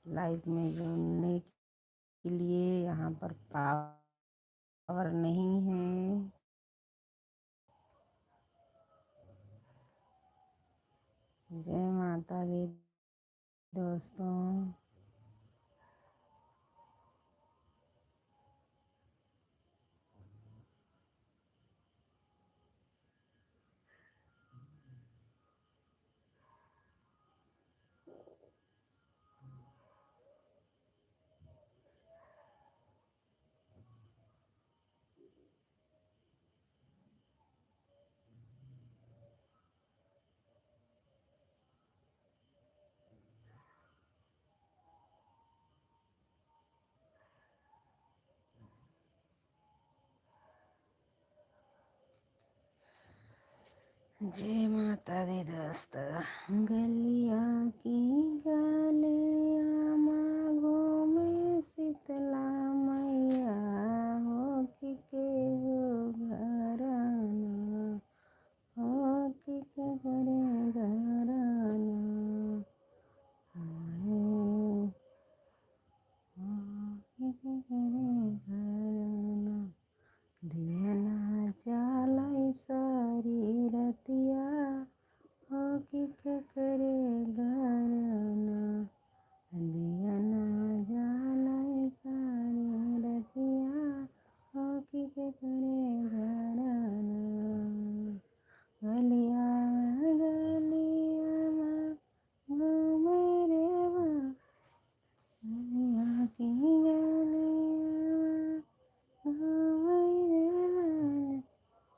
Live में जुड़ने के लिए। यहाँ पर पावर नहीं है। जय माता दी दोस्तों। जय माता दी दोस्तों। गलिया की गलिया मांगो में शीतला मैया हो के हो घराना, हो के करे घराना, हो के करे घराना। दियना जलाई सारी रतिया हो के करे घराना। दियना जलाई सारी रतिया हो के करे घराना। गलिया गलिया घूमे रे गलिया की गलिया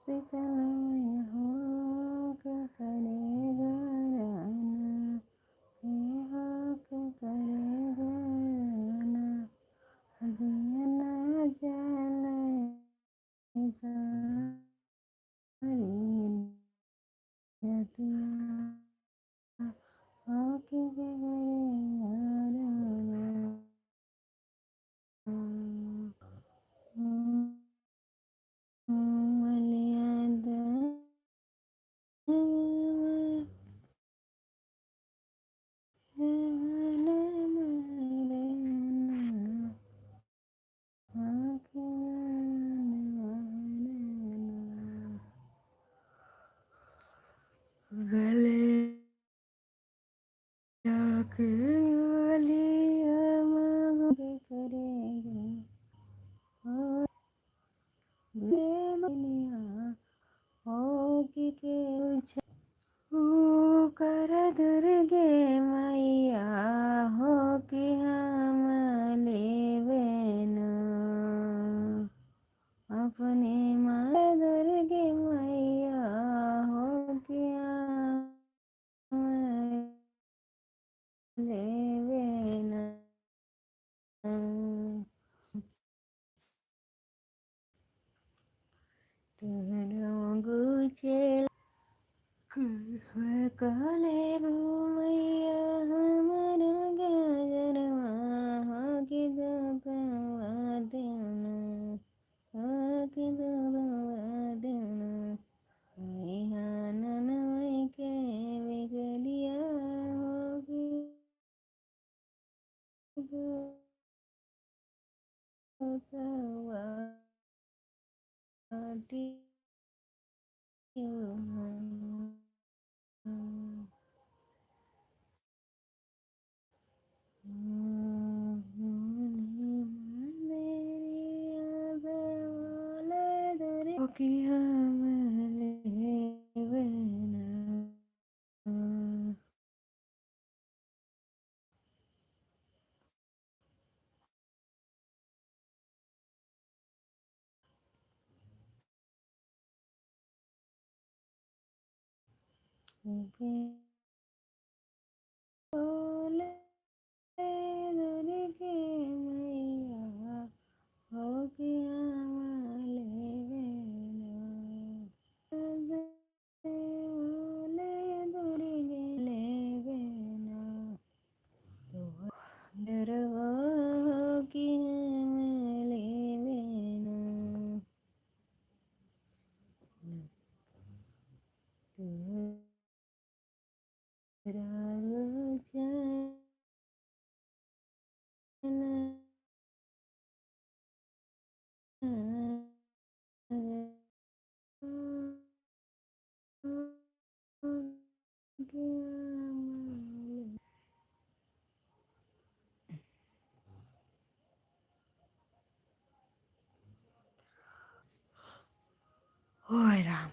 शीतला हो के करे घराना, हो के करे घराना। दियना जलाई सारी रतिया हो के करे घराना। गले जाके गलिया मांगे करेगा गलिया हो के कर दुर्गे मैया हो के हम लेवेना अपने माँ दुर्गे मैया हो के हम लेवेना। काले मैया हमर गजरवा हो के दबवा देना, हो के दबवा देना। ननवे के गलिया हो के दबवा बोले दुर्गे मैया हो के हम लेवेना। बोले दुर्गे लेवेना डरवा हो के हम लेवेना। ओए राम